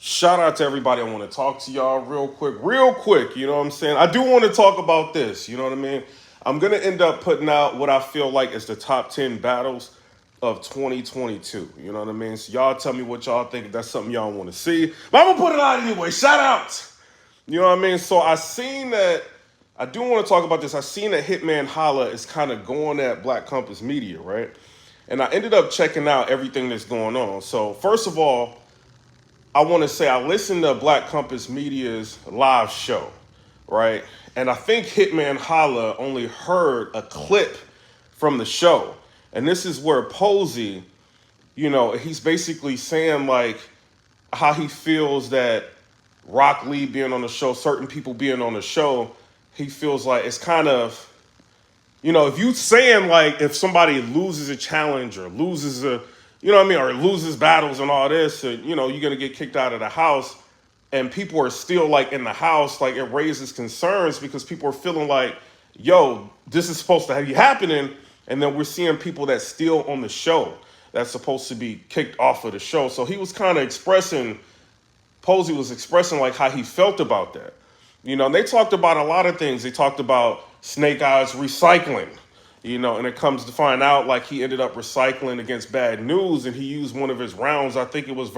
Shout out to everybody. I want to talk to y'all real quick. You know what I'm saying? I do want to talk about this. You know what I mean? I'm going to end up putting out what I feel like is the top 10 battles of 2022. You know what I mean? So y'all tell me what y'all think if that's something y'all want to see. But I'm going to put it out anyway. Shout out. You know what I mean? So I seen that, I do want to talk about this. I seen that Hitman Holla is kind of going at Black Compass Media, right? And I ended up checking out everything that's going on. So first of all, I want to say I listened to Black Compass Media's live show, right? And I think Hitman Holla only heard a clip from the show. And this is where Posey, he's basically saying like how he feels that Rock Lee being on the show, certain people being on the show, he feels like it's kind of, if you saying like if somebody loses a challenge or loses a, or loses battles and all this, and, you're going to get kicked out of the house and people are still like in the house, like it raises concerns because people are feeling like, yo, this is supposed to be happening. And then we're seeing people that's still on the show that's supposed to be kicked off of the show. So he was kind of Posey was expressing like how he felt about that. And they talked about a lot of things. They talked about Snake Eyez recycling, and it comes to find out like he ended up recycling against Bad News and he used one of his rounds. I think it was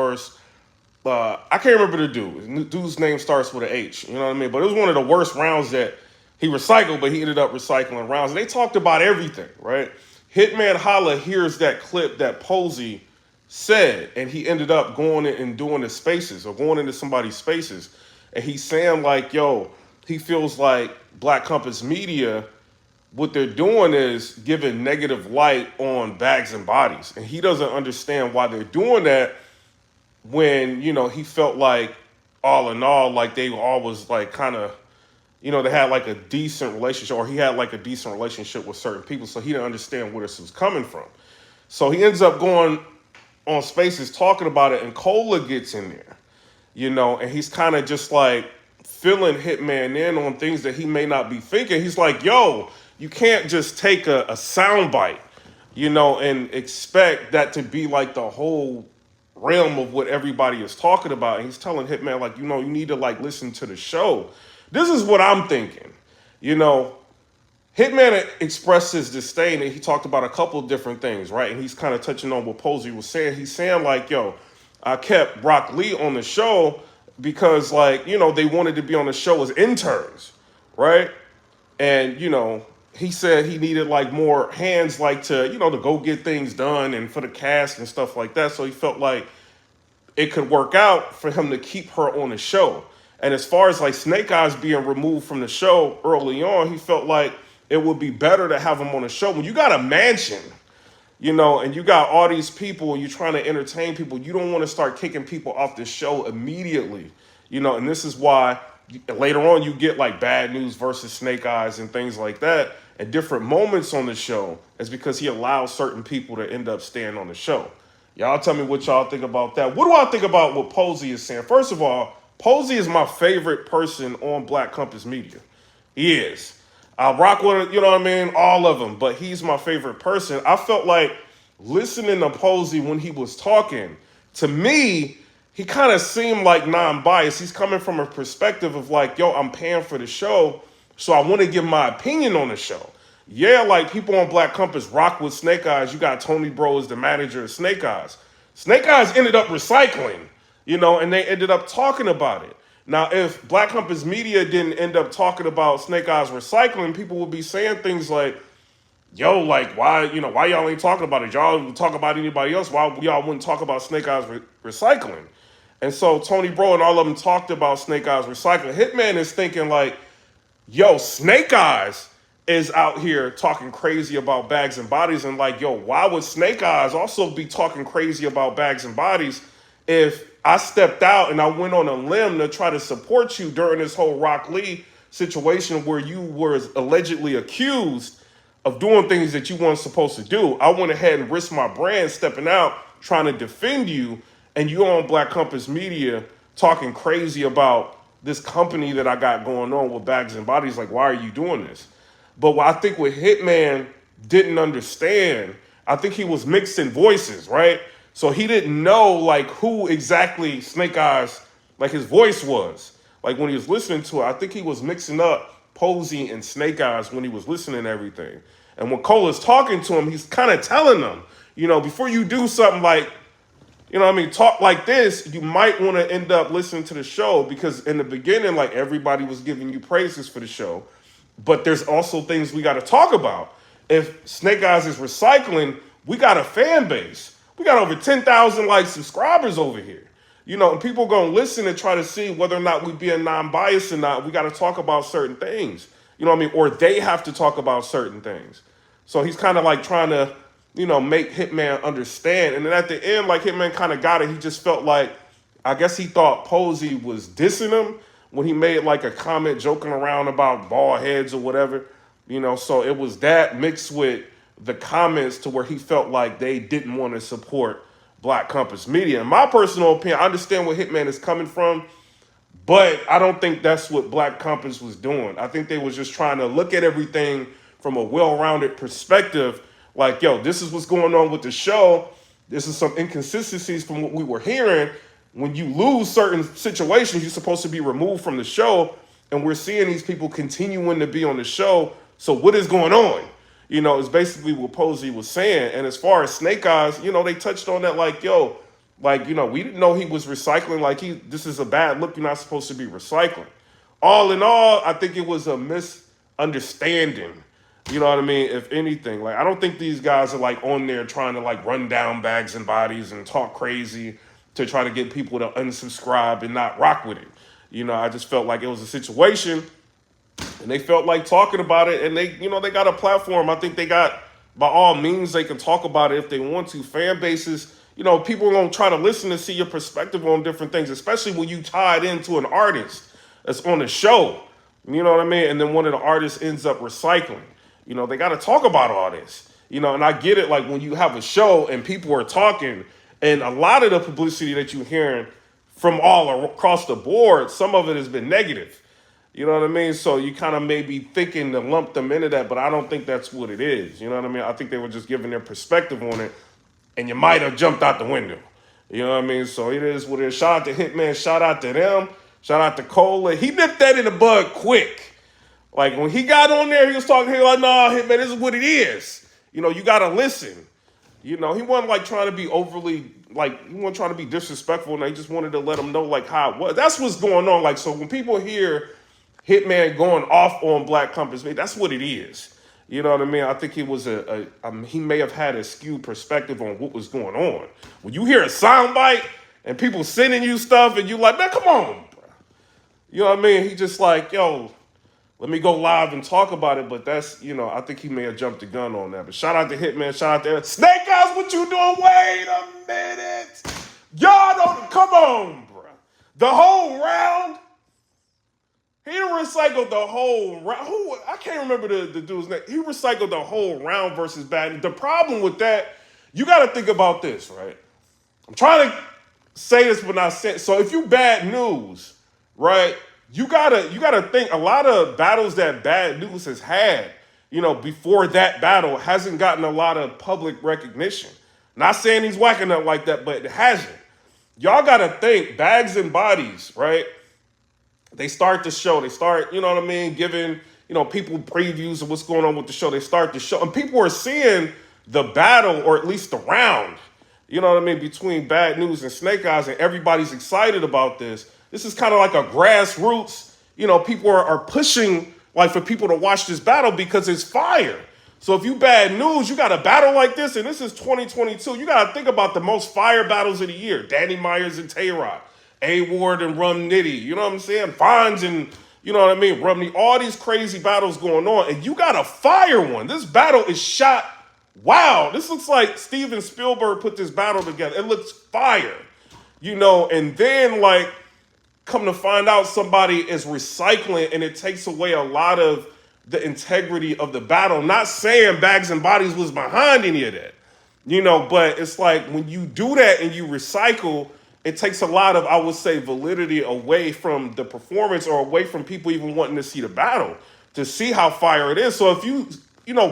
I can't remember the dude. The dude's name starts with an H, you know what I mean? But it was one of the worst rounds that he recycled, but he ended up recycling rounds. And they talked about everything, right? Hitman Holla hears that clip that Posey said, and he ended up going in and doing his spaces or going into somebody's spaces. And he's saying like, yo, he feels like Black Compass Media, what they're doing is giving negative light on Bags and Bodies. And he doesn't understand why they're doing that when, he felt like all in all, like they all was like kind of, they had like a decent relationship or he had like a decent relationship with certain people. So he didn't understand where this was coming from. So he ends up going on spaces talking about it and Cola gets in there, and he's kind of just like filling Hitman in on things that he may not be thinking. He's like, yo, you can't just take a sound bite, and expect that to be like the whole realm of what everybody is talking about. And he's telling Hitman, like, you need to like listen to the show. This is what I'm thinking. Hitman expressed his disdain and he talked about a couple of different things, right? And he's kind of touching on what Posey was saying. He's saying like, yo, I kept Rock Lee on the show because like, they wanted to be on the show as interns, right? And, he said he needed like more hands like to, to go get things done and for the cast and stuff like that. So he felt like it could work out for him to keep her on the show. And as far as like Snake Eyez being removed from the show early on, he felt like it would be better to have him on the show. When you got a mansion, and you got all these people and you're trying to entertain people, you don't want to start kicking people off the show immediately, and this is why later on you get like Bad News versus Snake Eyez and things like that at different moments on the show is because he allows certain people to end up staying on the show. Y'all tell me what y'all think about that. What do I think about what Posey is saying? First of all, Posey is my favorite person on Black Compass Media. He is. I rock with, all of them, but he's my favorite person. I felt like listening to Posey when he was talking, to me, he kind of seemed like non-biased. He's coming from a perspective of like, yo, I'm paying for the show, so I want to give my opinion on the show. Yeah, like people on Black Compass rock with Snake Eyez. You got Tony Bro as the manager of Snake Eyez. Snake Eyez ended up recycling, and they ended up talking about it. Now, if Black Compass Media didn't end up talking about Snake Eyez recycling, people would be saying things like, yo, like, why y'all ain't talking about it? Y'all talk about anybody else. Why y'all wouldn't talk about Snake Eyez recycling? And so Tony Bro and all of them talked about Snake Eyez recycling. Hitman is thinking like, yo, Snake Eyez is out here talking crazy about Bags and Bodies. And like, yo, why would Snake Eyez also be talking crazy about Bags and Bodies if I stepped out and I went on a limb to try to support you during this whole Rock Lee situation where you were allegedly accused of doing things that you weren't supposed to do? I went ahead and risked my brand stepping out, trying to defend you, and you on Black Compass Media talking crazy about this company that I got going on with Bags and Bodies. Like, why are you doing this? But what I think what Hitman didn't understand, I think he was mixing voices, right? So he didn't know like who exactly Snake Eyez like his voice was. Like when he was listening to it, I think he was mixing up Posey and Snake Eyes when he was listening to everything. And when Cole is talking to him, he's kind of telling them, before you do something like, talk like this, you might want to end up listening to the show, because in the beginning, like, everybody was giving you praises for the show. But there's also things we got to talk about. If Snake Eyes is recycling, we got a fan base. We got over 10,000 like subscribers over here. And people going to listen and try to see whether or not we being non-biased or not. We got to talk about certain things. Or they have to talk about certain things. So he's kind of like trying to, make Hitman understand. And then at the end, like, Hitman kind of got it. He just felt like, I guess he thought Posey was dissing him when he made like a comment joking around about bald heads or whatever. So it was that mixed with the comments to where he felt like they didn't want to support Black Compass Media. In my personal opinion, I understand where Hitman is coming from, but I don't think that's what Black Compass was doing. I think they was just trying to look at everything from a well-rounded perspective. Like, yo, this is what's going on with the show. This is some inconsistencies from what we were hearing. When you lose certain situations, you're supposed to be removed from the show. And we're seeing these people continuing to be on the show. So what is going on? It's basically what Posey was saying. And as far as Snake Eyes, they touched on that like, yo, like, we didn't know he was recycling. Like, this is a bad look. You're not supposed to be recycling. All in all, I think it was a misunderstanding. You know what I mean? If anything, like, I don't think these guys are like on there trying to like run down Bags and Bodies and talk crazy to try to get people to unsubscribe and not rock with it. I just felt like it was a situation and they felt like talking about it, and they got a platform. I think they got, by all means, they can talk about it if they want to. Fan bases, people are going to try to listen to see your perspective on different things, especially when you tie it into an artist that's on the show. You know what I mean? And then one of the artists ends up recycling. They got to talk about all this. And I get it, like when you have a show and people are talking, and a lot of the publicity that you're hearing from all across the board, some of it has been negative. You know what I mean? So you kind of may be thinking to lump them into that, but I don't think that's what it is. You know what I mean? I think they were just giving their perspective on it, and you might have jumped out the window. You know what I mean? So it is what it is. Shout out to Hitman. Shout out to them. Shout out to Cola. He nipped that in the bud quick. Like, when he got on there, he was talking, he was like, nah, Hitman, this is what it is. You got to listen. He wasn't, like, trying to be overly, like, he wasn't trying to be disrespectful, and he just wanted to let them know, like, how it was. That's what's going on. Like, so when people hear Hitman going off on Black Compass, that's what it is. You know what I mean? I think it was he may have had a skewed perspective on what was going on. When you hear a soundbite and people sending you stuff, and you like, man, come on, bro. You know what I mean? He just like, yo, let me go live and talk about it. But that's, I think he may have jumped the gun on that. But shout out to Hitman. Shout out to Snake Eyes. What you doing? Wait a minute. Y'all don't, come on, bro. The whole round. He recycled the whole round. I can't remember the dude's name. He recycled the whole round versus Bad. The problem with that, you got to think about this, right? I'm trying to say this, but not say. So if you Bad News, right? You gotta think a lot of battles that Bad News has had, before that battle hasn't gotten a lot of public recognition. Not saying he's whacking up like that, but it hasn't. Y'all gotta think, Bags and Bodies, right? They start the show. They start, giving, people previews of what's going on with the show. They start the show, and people are seeing the battle, or at least the round, between Bad News and Snake Eyes, and everybody's excited about this. This is kind of like a grassroots, people are pushing like for people to watch this battle because it's fire. So if you Bad News, you got a battle like this, and this is 2022. You got to think about the most fire battles of the year. Danny Myers and Tay-Rock, A-Ward and Rum Nitty, you know what I'm saying? Fonz and, Rumney, all these crazy battles going on, and you got a fire one. This battle is shot, wow. This looks like Steven Spielberg put this battle together. It looks fire, and then like, come to find out somebody is recycling, and it takes away a lot of the integrity of the battle. Not saying Bags and Bodies was behind any of that, but it's like when you do that and you recycle, it takes a lot of, I would say, validity away from the performance or away from people even wanting to see the battle, to see how fire it is. So if you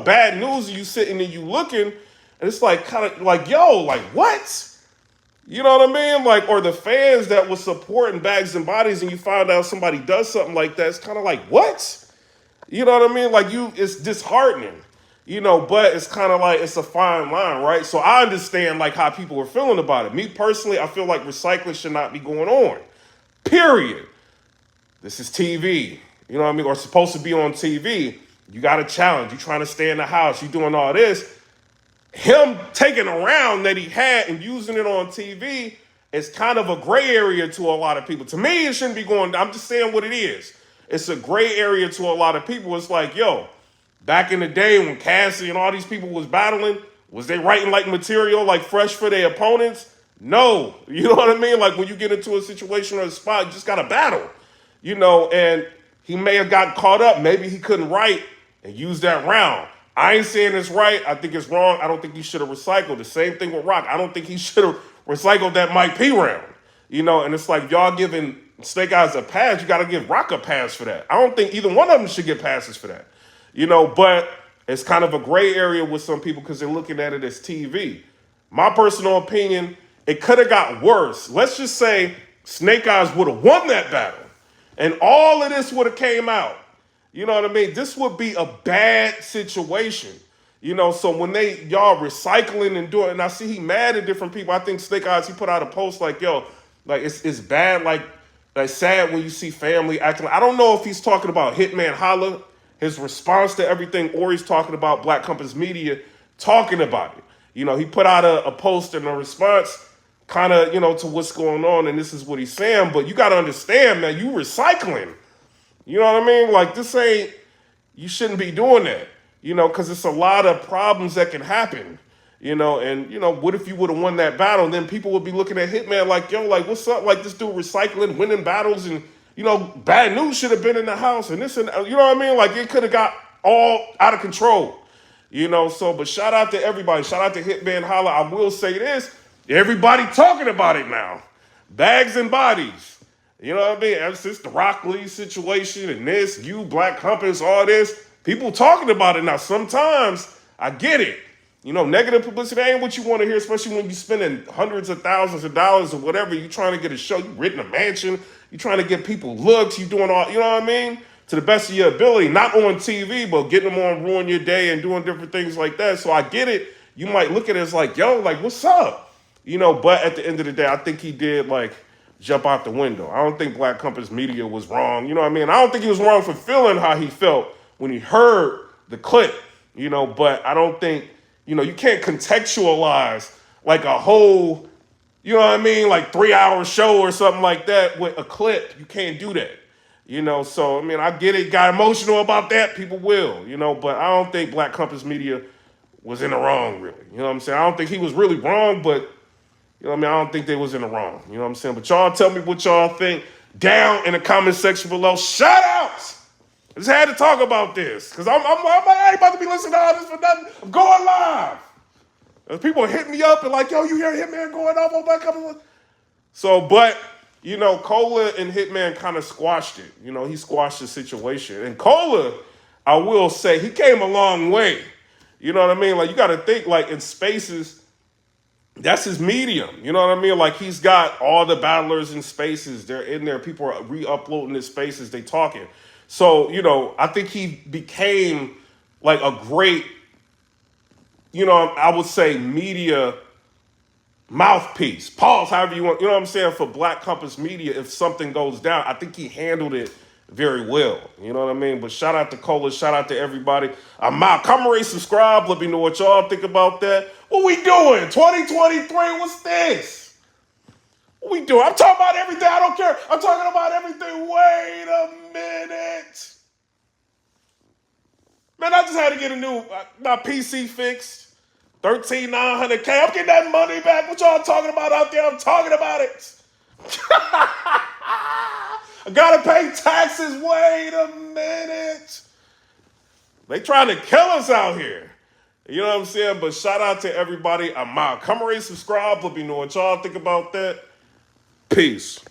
Bad News, you sitting and you looking, and it's like kind of like, yo, like what? You know what I mean? Like, or the fans that was supporting Bags and Bodies, and you find out somebody does something like that, it's kind of like, what? You know what I mean? Like, it's disheartening. But it's kind of like it's a fine line, right? So I understand like how people were feeling about it. Me personally, I feel like recycling should not be going on. Period. This is TV. You know what I mean? Or supposed to be on TV. You got a challenge. You trying to stay in the house. You doing all this. Him taking a round that he had and using it on TV is kind of a gray area to a lot of people. To me, it shouldn't be going. I'm just saying what it is. It's a gray area to a lot of people. It's like, yo, back in the day when Cassie and all these people was battling, was they writing like material like fresh for their opponents? No. You know what I mean? Like when you get into a situation or a spot, you just got to battle. And he may have gotten caught up. Maybe he couldn't write and use that round. I ain't saying it's right. I think it's wrong. I don't think he should have recycled. The same thing with Rock. I don't think he should have recycled that Mike P round. And it's like y'all giving Snake Eyez a pass. You got to give Rock a pass for that. I don't think either one of them should get passes for that. But it's kind of a gray area with some people because they're looking at it as TV. My personal opinion, it could have got worse. Let's just say Snake Eyez would have won that battle and all of this would have came out. You know what I mean? This would be a bad situation. So when y'all recycling and doing, and I see he mad at different people. I think Snake Eyez, he put out a post like, yo, like it's bad, like sad when you see family acting. I don't know if he's talking about Hitman Holla, his response to everything, or he's talking about Black Compass Media talking about it. He put out a post and a response kind of, to what's going on, and this is what he's saying. But you got to understand, man, you recycling. You know what I mean? Like, you shouldn't be doing that, because it's a lot of problems that can happen, and, what if you would have won that battle? And then people would be looking at Hitman like, yo, like, what's up? Like, this dude recycling, winning battles, and, bad news should have been in the house, and this, and, you know what I mean? Like, it could have got all out of control, but shout out to everybody. Shout out to Hitman Holla. I will say this, everybody talking about it now. Bags and Bodies. You know what I mean? Ever since the Rock Lee situation and this, Black Compass, all this, people talking about it now. Sometimes I get it. Negative publicity ain't what you want to hear, especially when you're spending hundreds of thousands of dollars or whatever. You're trying to get a show. You renting a mansion. You're trying to get people looks. You doing all, you know what I mean? To the best of your ability, not on TV, but getting them on Ruin Your Day and doing different things like that. So I get it. You might look at it as like, yo, like, what's up? But at the end of the day, I think he did like jump out the window. I don't think Black Compass Media was wrong. You know what I mean? I don't think he was wrong for feeling how he felt when he heard the clip, but I don't think, you can't contextualize like a whole, you know what I mean? Like 3-hour show or something like that with a clip. You can't do that, so, I mean, I get it. Got emotional about that. People will, but I don't think Black Compass Media was in the wrong, really. You know what I'm saying? I don't think he was really wrong, but you know what I mean? I don't think they was in the wrong. You know what I'm saying? But y'all tell me what y'all think down in the comment section below. Shout outs! I just had to talk about this because I ain't about to be listening to all this for nothing. I'm going live. There's people hitting me up and like, yo, you hear Hitman going off on Black Compass? So, but, Cola and Hitman kind of squashed it. He squashed the situation. And Cola, I will say, he came a long way. You know what I mean? Like, you got to think, like, in spaces, that's his medium. You know what I mean? Like, he's got all the battlers in spaces. They're in there. People are re-uploading his spaces. They talking. So, I think he became like a great, I would say media mouthpiece. Pause, however you want. You know what I'm saying? For Black Compass Media, if something goes down, I think he handled it very well. You know what I mean? But shout out to Cola. Shout out to everybody. I'm out. Come rate, subscribe. Let me know what y'all think about that. What we doing? 2023, what's this? What we doing? I'm talking about everything. I don't care. I'm talking about everything. Wait a minute. Man, I just had to get my PC fixed. 13,900K. I'm getting that money back. What y'all talking about out there? I'm talking about it. I gotta pay taxes. Wait a minute. They trying to kill us out here. You know what I'm saying? But shout out to everybody. I'm out. Come rate, subscribe. Let me know what y'all think about that. Peace.